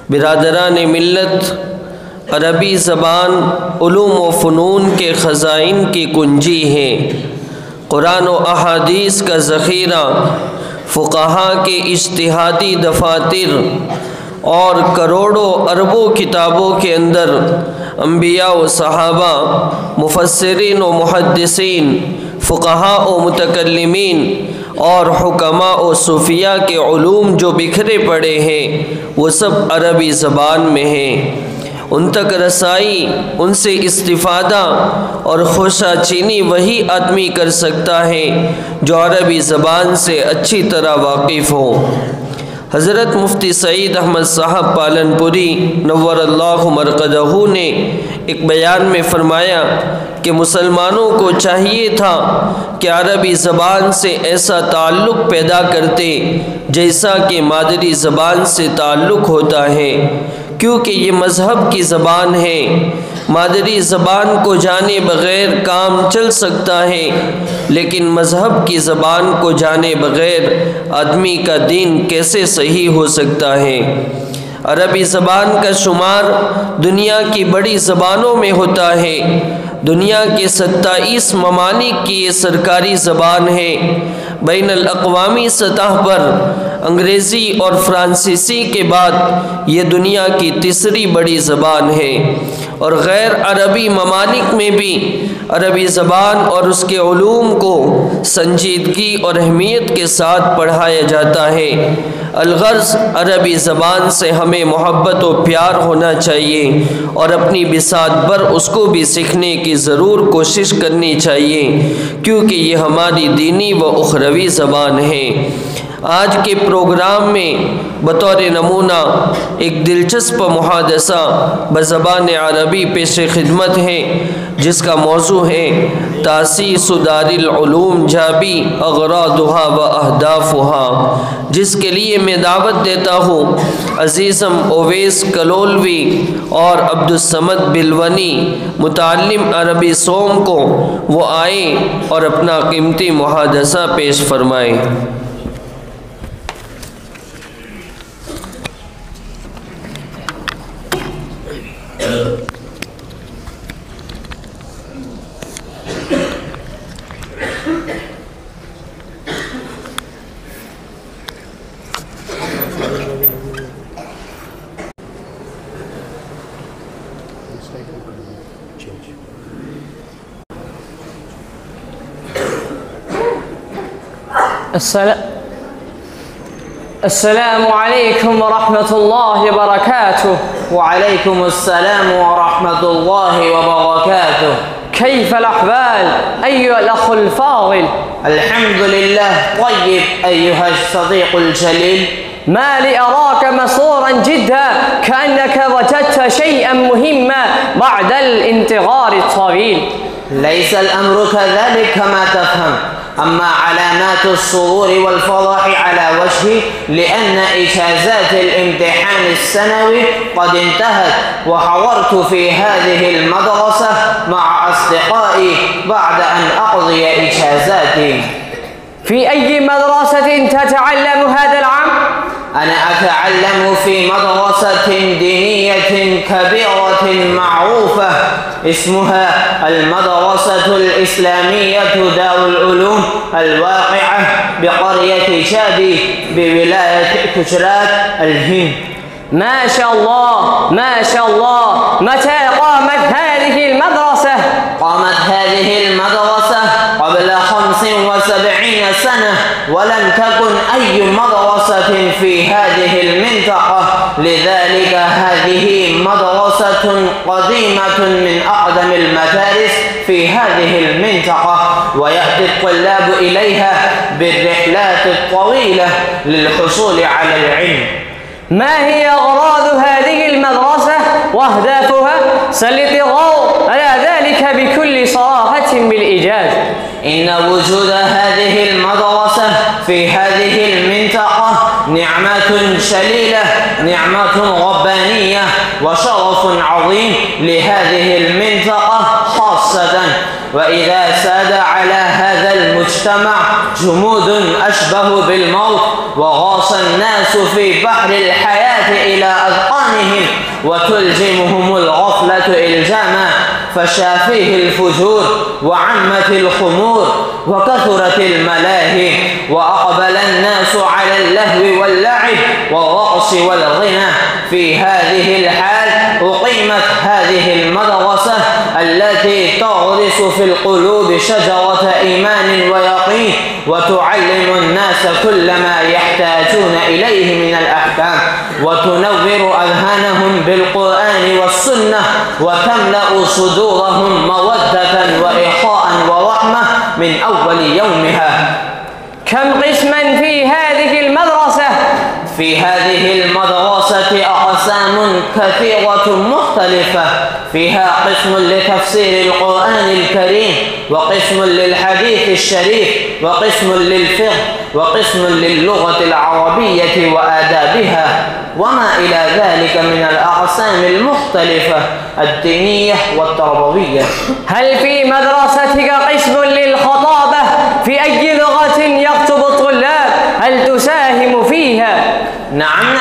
برادران ملت، عربی زبان علوم و فنون کے خزائن کی کنجی ہے، قرآن و احادیث کا ذخیرہ، فقہا کے اجتہادی دفاتر اور کروڑوں اربوں کتابوں کے اندر انبیاء و صحابہ، مفسرین و محدثین، فقہا و متکلمین اور حکماء و صوفیاء کے علوم جو بکھرے پڑے ہیں وہ سب عربی زبان میں ہیں۔ ان تک رسائی، ان سے استفادہ اور خوشہ چینی وہی آدمی کر سکتا ہے جو عربی زبان سے اچھی طرح واقف ہو۔ حضرت مفتی سعید احمد صاحب پالنپوری نور اللہ مرقدہ نے ایک بیان میں فرمایا کہ مسلمانوں کو چاہیے تھا کہ عربی زبان سے ایسا تعلق پیدا کرتے جیسا کہ مادری زبان سے تعلق ہوتا ہے، کیونکہ یہ مذہب کی زبان ہے۔ مادری زبان کو جانے بغیر کام چل سکتا ہے، لیکن مذہب کی زبان کو جانے بغیر آدمی کا دین کیسے صحیح ہو سکتا ہے؟ عربی زبان کا شمار دنیا کی بڑی زبانوں میں ہوتا ہے۔ دنیا کے 27 ممالک کی یہ سرکاری زبان ہے۔ بین الاقوامی سطح پر انگریزی اور فرانسیسی کے بعد یہ دنیا کی تیسری بڑی زبان ہے، اور غیر عربی ممالک میں بھی عربی زبان اور اس کے علوم کو سنجیدگی اور اہمیت کے ساتھ پڑھایا جاتا ہے۔ الغرض عربی زبان سے ہمیں محبت و پیار ہونا چاہیے اور اپنی بساط بھر اس کو بھی سیکھنے کی ضرور کوشش کرنی چاہیے، کیونکہ یہ ہماری دینی و اخروی زبان ہے۔ آج کے پروگرام میں بطور نمونہ ایک دلچسپ محادثہ بزبان عربی پیش خدمت ہے، جس کا موضوع ہے تاسیس دار العلوم جابی اغراضها و اہدافها، جس کے لیے میں دعوت دیتا ہوں عزیزم اویس کلولوی اور عبدالصمد بلونی متعلم عربی سوم کو، وہ آئیں اور اپنا قیمتی محادثہ پیش فرمائیں۔ السلام عليكم ورحمة الله وبركاته. وعليكم السلام ورحمة الله وبركاته. كيف الأحوال أيها الأخ الفاضل؟ الحمد لله طيب أيها الصديق الجليل. ما لي أراك مسرورا جدا، كأنك وجدت شيئا مهما بعد الانتظار الطويل. ليس الأمر كذلك كما تفهم، أما علامات السرور والفرح على وجهي لأن إجازات الامتحان السنوي قد انتهت، وحضرت في هذه المدرسة مع أصدقائي بعد أن أقضي إجازاتي. في أي مدرسة تتعلم هذا العام؟ أنا أتعلم في مدرسة دينية كبيرة معروفة اسمها المدرسة الإسلامية دار العلوم الواقعة بقرية جابي بولاية كجرات الهند. ما شاء الله ما شاء الله. متى قامت هذه المدرسة؟ قامت هذه المدرسة قبل 75 سنة، ولم تكن أي مدرسة في هذه المنطقة، لذلك هذه مدرسة قديمة من أقدم المدارس في هذه المنطقة، ويأتي الطلاب إليها بالرحلات الطويلة للحصول على العلم. ما هي أغراض هذه المدرسة وأهدافها؟ سلط الضوء على ذلك بكل صراحة بالإيجاز. إن وجود هذه المدرسة في هذه المنطقة نعمة شليلة، نعمة ربانية وشرف عظيم لهذه المنطقة خاصة، وإذا ساد على هذا المجتمع جمود أشبه بالموت وغاص الناس في بحر الحياة إلى أذقانهم وتلزمهم الغفلة إلزاما، فشا فيه الفجور وعمت الخمور وكثرت الملاهي، وأقبل الناس على اللهو واللعب والرقص والغنى. في هذه الحال أقيمت هذه المدرسة التي تغرس في القلوب شجرة إيمان ويقين، وتعلم الناس كل ما يحتاجون إليه من الأحكام، وتنور أذهانهم بالقرآن والسنة، وتملأ صدورهم مودة وإخاء ورحمة من أول يومها. كم قسما في هذه المدرسة؟ في هذه المدرسة أقسام كثيرة مختلفة، فيها قسم لتفسير القرآن الكريم، وقسم للحديث الشريف، وقسم للفقه، وقسم للغة العربية وآدابها، وما إلى ذلك من الأقسام المختلفة الدينية والتربوية. هل في مدرستك قسم للخطابة؟ في أي لغة يخطب الطلاب؟ هل تساهم فيها؟ نعم،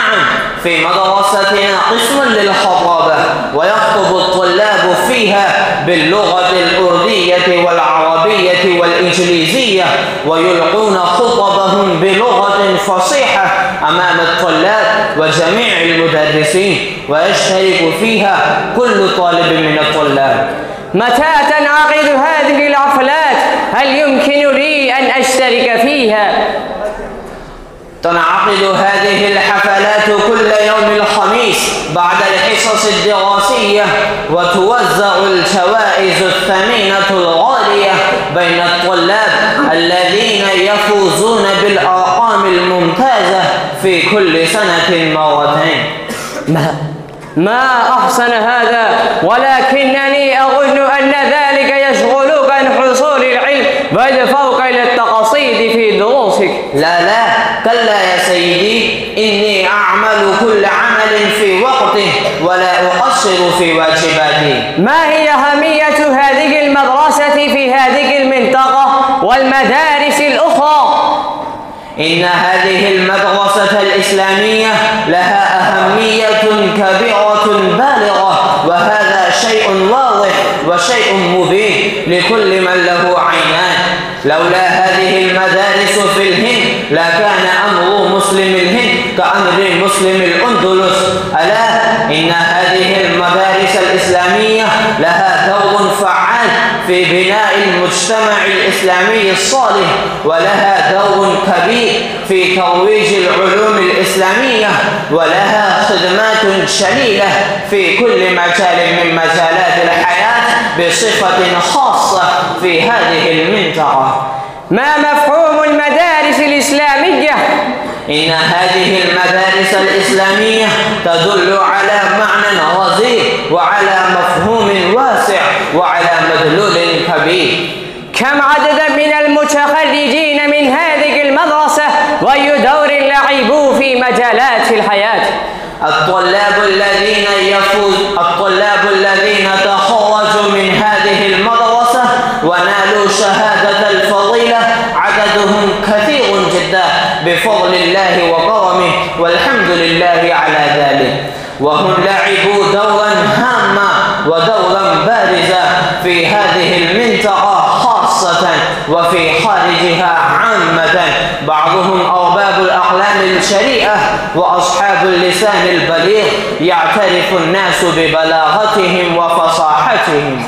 في مدرستنا قسم للخطابة، ويخطب الطلاب فيها باللغة الأردية والعربية والإنجليزية، ويلقون خطبهم بلغة فصيحة أمام الطلاب وجميع المدرسين، ويشترك فيها كل طالب من الطلاب. متى تنعقد هذه الحفلات؟ هل يمكن لي أن أشترك فيها؟ تنعقد هذه الحفلات كل يوم الخميس بعد الحصص الدراسية، وتوزع الجوائز الثمينة الغالية بين الطلاب الذين يفوزون بالأرقام الممتازة في كل سنة مرتين. ما أحسن هذا، ولكنني أظن أن ذلك يشغلك عن حصول العلم بل فوق إلى التقصيد في دروسك. لا كلا يا سيدي، إني أعمل كل عمل في وقته ولا أقصر في واجباتي. ما هي أهمية هذه المدرسة في هذه المنطقة والمدارس الأخرى؟ إن هذه المدرسة الإسلامية لها أهمية كبيرة بالغة، وهذا شيء واضح وشيء مبين لكل من له عينان. لولا هذه المدارس في الهند لكان أمر مسلم الهند كأمر مسلم الأندلس. ألا إن هذه المدارس الإسلامية لها دور فعال في بناء المجتمع الإسلامي الصالح، ولها دور كبير في ترويج العلوم الإسلامية، ولها خدمات شليلة في كل مجال من مجالات الحياة بصفة خاصة في هذه المنطقة. ما مفهوم المدارس الإسلامية؟ إن هذه المدارس الإسلامية تدل على معنى غزير وعلى مفهوم واسع وعلى مدلول كبير. كم عددا من المتخرجين من هذه المدرسة، وأي دور لعبوا في مجالات الحياة؟ الطلاب الذين تخرجوا من هذه المدرسة ونالوا شهادة الفضيلة عددهم كثير جدا بفضل الله وكرمه، والحمد لله على ذلك. وهم لعبوا دورا هاما ودورا بارزا في هذه المنطقة خاصة وفي خارجها عامة. بعضهم أرباب الأقلام الشريئة وأصحاب اللسان البليغ، يعترف الناس ببلاغتهم وفصاحتهم.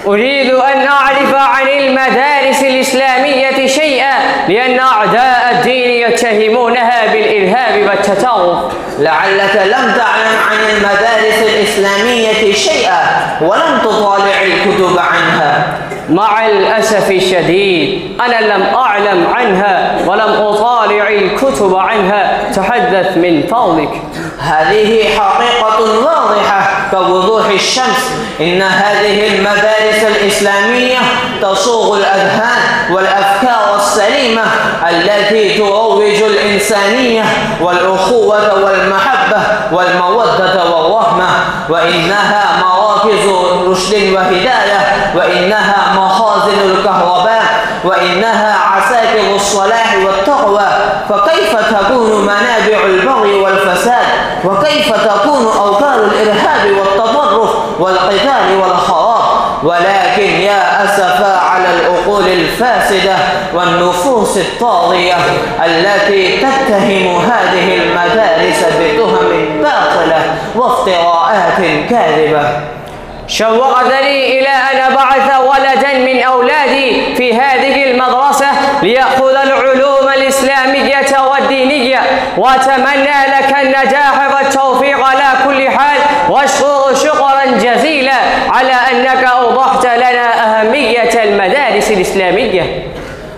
أريد أن أعرف عن المدارس الإسلامية شيئا، لأن أعداء الدين يتهمونها بالإرهاب والتطرف. لعلك لم تعلم عن المدارس الإسلامية شيئا ولم تطالع الكتب عنها. مع الأسف الشديد أنا لم أعلم عنها ولم أطالع الكتب عنها، تحدث من فضلك. هذه حقيقة واضحة كوضوح الشمس. إن هذه المدارس الإسلامية تصوغ الأذهان والأفكار السليمة التي تروج الإنسانية والأخوة والمحبة والمودة والرحمة، وإنها مراكز رشد وهداية، وإنها مخازن الكهرباء، وإنها عساكر الصلاح والتقوى. فكيف تكون منابع البغي والفساد؟ وكيف تكون أوكار الإرهاب والتطرف والقتال والخراب؟ ولكن يا أسفا على العقول الفاسدة والنفوس الطاغية التي تتهم هذه المدارس بتهم باطلة وافتراءات كاذبة. شوقتني إلى أن أبعث ولدا من أولادي في هذه المدرسة ليأخذ العلوم الإسلامية والدينية، وأتمنى لك النجاح والتوفيق على كل حال، واشكر شكرا جزيلا على أنك أوضحت لنا أهمية المدارس الإسلامية.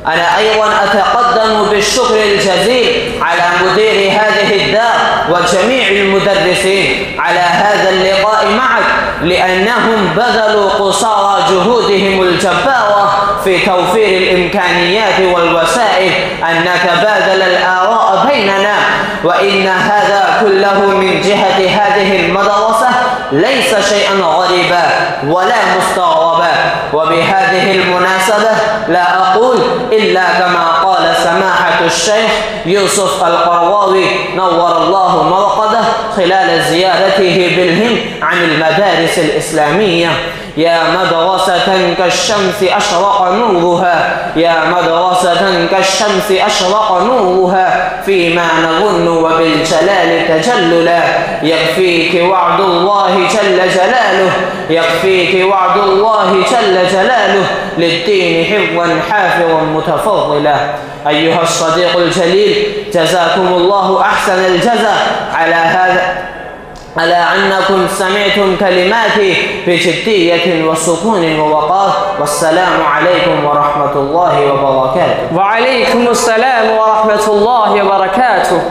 أنا أيضا أتقدم بالشكر الجزيل على مدير هذه الدار وجميع المدرسين على هذا اللقاء معك، لأنهم بذلوا قصارى جهودهم الجبارة في توفير الإمكانيات والوسائل أن نتبادل الآراء بيننا، وإن هذا كله من جهة هذه المدرسة ليس شيئا غريبا ولا مستغربا. وبهذه المناسبة لا أقول إلا كما قال سماحة الشيخ يوسف القرضاوي نور الله مرقده خلال زيارته بالهند عن المدارس الإسلامية: يا مدرسة كالشمس أشرق نورها، يا مدرسة كالشمس أشرق نورها، فيما نظن وبالجلال تجللا، يكفيك وعد الله جل جلاله، يكفيك وعد الله جل جلاله، للدين حفظا حافظا متفضلا. أيها الصديق الجليل، جزاكم الله أحسن الجزاء على أنكم سمعتم كلماتي بجدية وسكون ووقار. والسلام عليكم ورحمة الله وبركاته. وعليكم السلام ورحمة الله وبركاته.